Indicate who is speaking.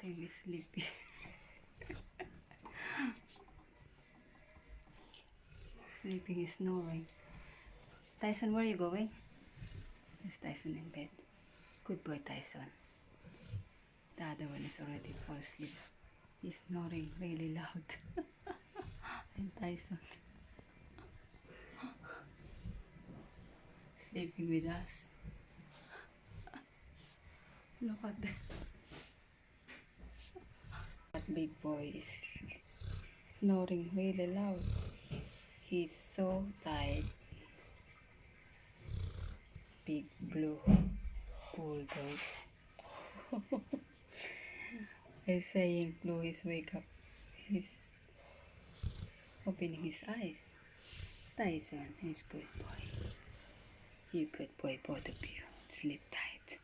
Speaker 1: Tim is sleepy. Sleeping is snoring. Tyson, where are you going? Is Tyson in bed? Good boy, Tyson. The other one is already fall asleep. He's snoring really loud. And Tyson sleeping with us. Look at that. That big boy is snoring really loud. He's so tired. Big blue bulldog. I'm saying Blue is wake up. He's opening his eyes. Tyson is good boy. You good boy, both of you. Sleep tight.